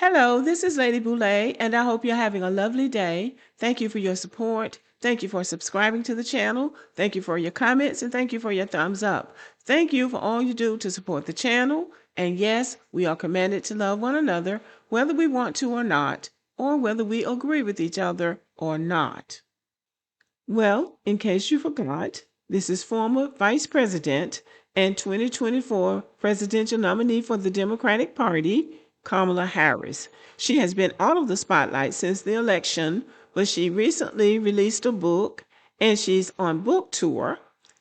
Hello, this is Lady Boule, and I hope you're having a lovely day. Thank you for your support. Thank you for subscribing to the channel. Thank you for your comments, and thank you for your thumbs up. Thank you for all you do to support the channel. And yes, we are commanded to love one another, whether we want to or whether we agree with each other or not. Well, in case you forgot, this is former Vice President and 2024 presidential nominee for the Democratic Party, Kamala Harris. She has been out of the spotlight since the election, but she recently released a book and she's on book tour.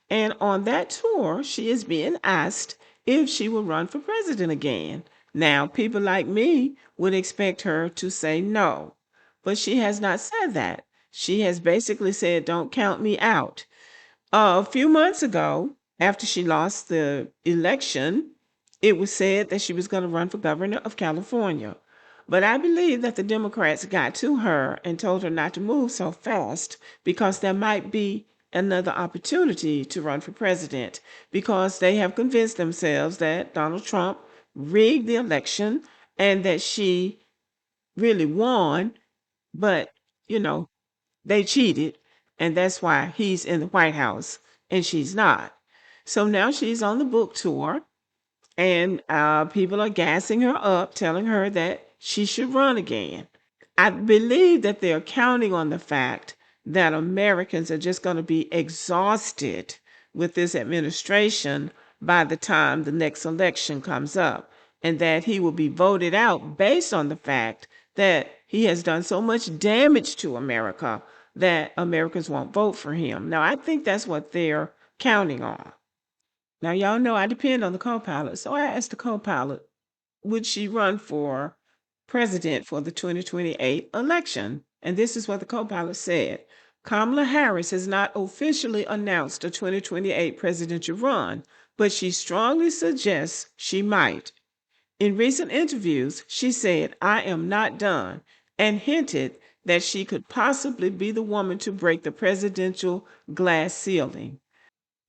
And on that tour, she is being asked if she will run for president again. Now, people like me would expect her to say no, but she has not said that. She has basically said, don't count me out. A few months ago, after she lost the election, it was said that she was going to run for governor of California. But I believe that the Democrats got to her and told her not to move so fast because there might be another opportunity to run for president because they have convinced themselves that Donald Trump rigged the election and that she really won, but, you know, they cheated, and that's why he's in the White House and she's not. So now she's on the book tour, and people are gassing her up, telling her that she should run again. I believe that they're counting on the fact that Americans are just going to be exhausted with this administration by the time the next election comes up, and that he will be voted out based on the fact that he has done so much damage to America that Americans won't vote for him. Now, I think that's what they're counting on. Now, y'all know I depend on the co-pilot, so I asked the co-pilot, would she run for president for the 2028 election? And this is what the co-pilot said. Kamala Harris has not officially announced a 2028 presidential run, but she strongly suggests she might. In recent interviews, she said, I am not done, and hinted that she could possibly be the woman to break the presidential glass ceiling.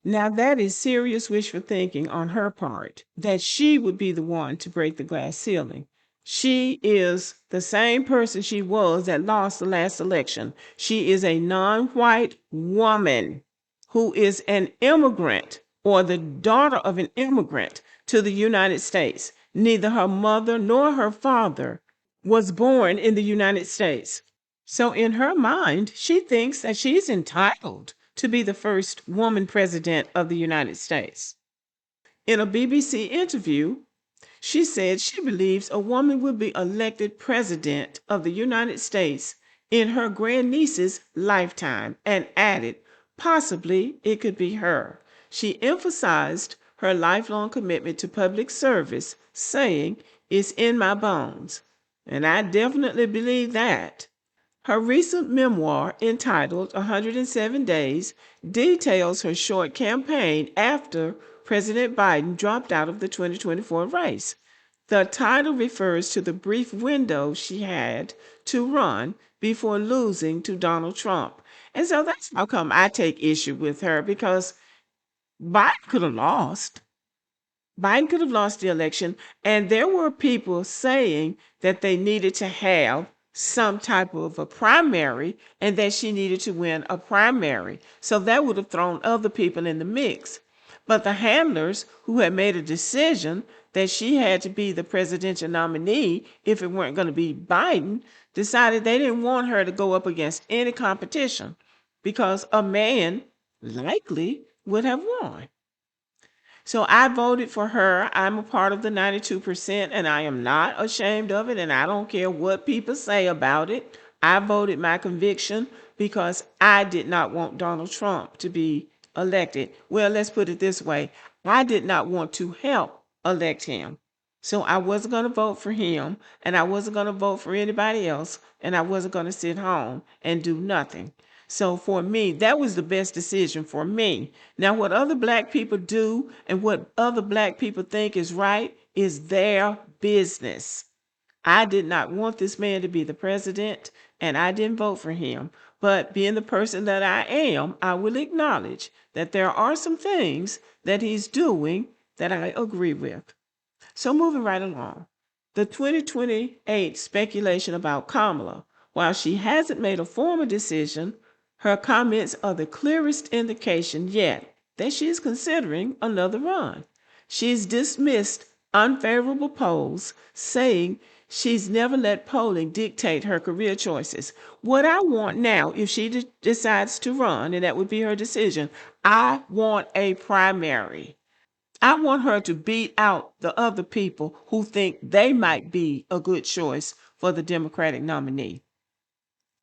Now, that is serious wishful thinking on her part, that she would be the one to break the glass ceiling. She is the same person she was that lost the last election. She is a non-white woman who is an immigrant or the daughter of an immigrant to the United States. Neither her mother nor her father was born in the United States. So in her mind, she thinks that she's entitled to be the first woman president of the United States. In a BBC interview, she said she believes a woman will be elected president of the United States in her grandniece's lifetime and added, possibly it could be her. She emphasized her lifelong commitment to public service, saying, it's in my bones. And I definitely believe that. Her recent memoir, entitled 107 Days, details her short campaign after President Biden dropped out of the 2024 race. The title refers to the brief window she had to run before losing to Donald Trump. And so that's how come I take issue with her, because Biden could have lost. Biden could have lost the election, and there were people saying that they needed to have some type of a primary and that she needed to win a primary. So that would have thrown other people in the mix. But the handlers who had made a decision that she had to be the presidential nominee if it weren't going to be Biden decided they didn't want her to go up against any competition because a man likely would have won. So I voted for her. I'm a part of the 92%, and I am not ashamed of it, and I don't care what people say about it. I voted my conviction because I did not want Donald Trump to be elected. Well, let's put it this way. I did not want to help elect him. So I wasn't going to vote for him, and I wasn't going to vote for anybody else, and I wasn't going to sit home and do nothing. So for me, that was the best decision for me. Now, what other black people do and what other black people think is right is their business. I did not want this man to be the president, and I didn't vote for him. But being the person that I am, I will acknowledge that there are some things that he's doing that I agree with. So moving right along. The 2028 speculation about Kamala, while she hasn't made a formal decision, her comments are the clearest indication yet that she is considering another run. She's dismissed unfavorable polls, saying she's never let polling dictate her career choices. What I want now, if she decides to run, and that would be her decision, I want a primary. I want her to beat out the other people who think they might be a good choice for the Democratic nominee.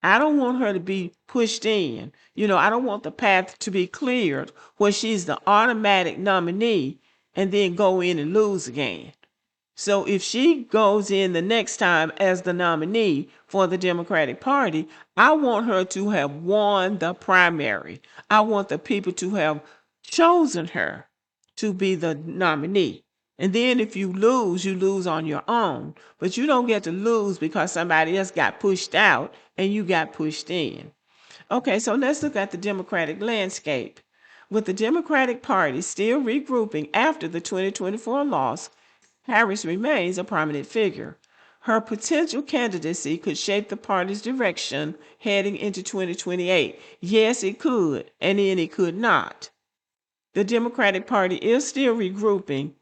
I don't want her to be pushed in. I don't want the path to be cleared where she's the automatic nominee and then go in and lose again. So if she goes in the next time as the nominee for the Democratic Party, I want her to have won the primary. I want the people to have chosen her to be the nominee. And then if you lose on your own. But you don't get to lose because somebody else got pushed out and you got pushed in. Okay, so let's look at the Democratic landscape. With the Democratic Party still regrouping after the 2024 loss, Harris remains a prominent figure. Her potential candidacy could shape the party's direction heading into 2028. Yes, it could, and then it could not. The Democratic Party is still regrouping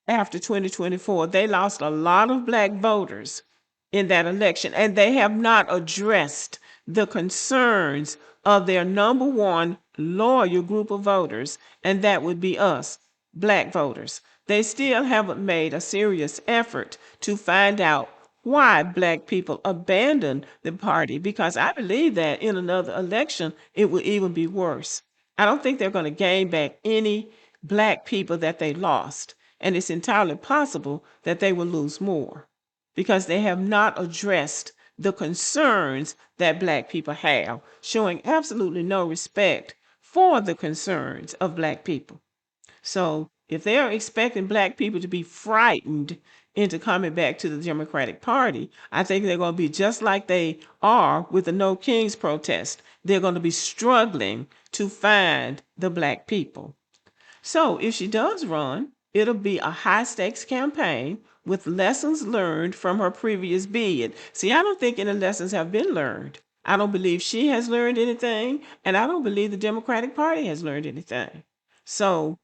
after 2024. They lost a lot of black voters in that election, and they have not addressed the concerns of their number one loyal group of voters, and that would be us, black voters. They still haven't made a serious effort to find out why black people abandoned the party, because I believe that in another election it will even be worse. I don't think they're going to gain back any black people that they lost. And it's entirely possible that they will lose more because they have not addressed the concerns that black people have, showing absolutely no respect for the concerns of black people. So if they are expecting black people to be frightened into coming back to the Democratic Party, I think they're going to be just like they are with the No Kings protest. They're going to be struggling to find the black people. So if she does run, it'll be a high-stakes campaign with lessons learned from her previous bid. See, I don't think any lessons have been learned. I don't believe she has learned anything, and I don't believe the Democratic Party has learned anything. So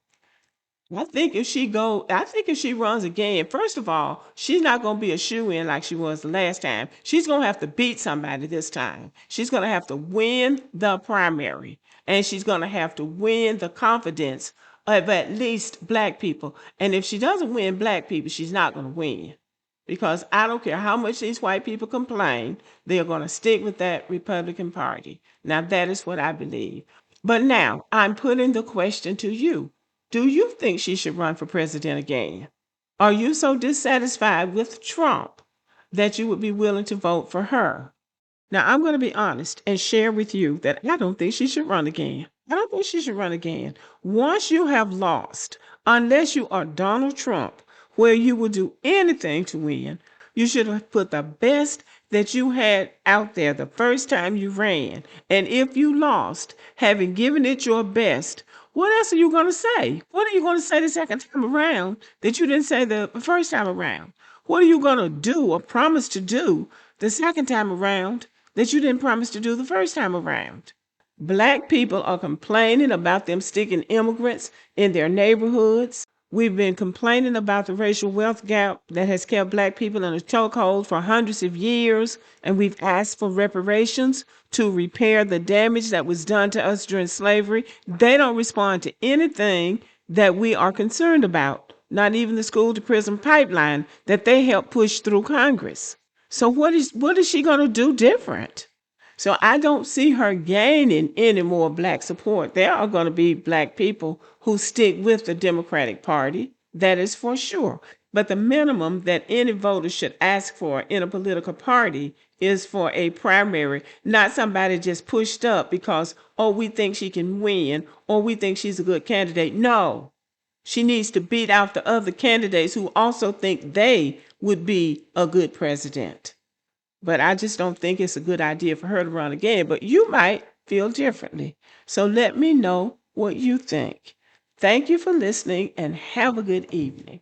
I think if she runs again, first of all, she's not going to be a shoo-in like she was the last time. She's going to have to beat somebody this time. She's going to have to win the primary, and she's going to have to win the confidence of at least black people. And if she doesn't win black people, she's not going to win. Because I don't care how much these white people complain, they're going to stick with that Republican Party. Now, that is what I believe. But now, I'm putting the question to you. Do you think she should run for president again? Are you so dissatisfied with Trump that you would be willing to vote for her? Now, I'm going to be honest and share with you that I don't think she should run again. I don't think she should run again. Once you have lost, unless you are Donald Trump, where you will do anything to win, you should have put the best that you had out there the first time you ran. And if you lost, having given it your best, what else are you going to say? What are you going to say the second time around that you didn't say the first time around? What are you going to do or promise to do the second time around that you didn't promise to do the first time around? Black people are complaining about them sticking immigrants in their neighborhoods. We've been complaining about the racial wealth gap that has kept black people in a chokehold for hundreds of years, and we've asked for reparations to repair the damage that was done to us during slavery. They don't respond to anything that we are concerned about, not even the school to prison pipeline that they helped push through Congress. So what is she going to do different? So I don't see her gaining any more black support. There are going to be black people who stick with the Democratic Party, that is for sure. But the minimum that any voter should ask for in a political party is for a primary, not somebody just pushed up because, oh, we think she can win or we think she's a good candidate. No, she needs to beat out the other candidates who also think they would be a good president. But I just don't think it's a good idea for her to run again. But you might feel differently. So let me know what you think. Thank you for listening and have a good evening.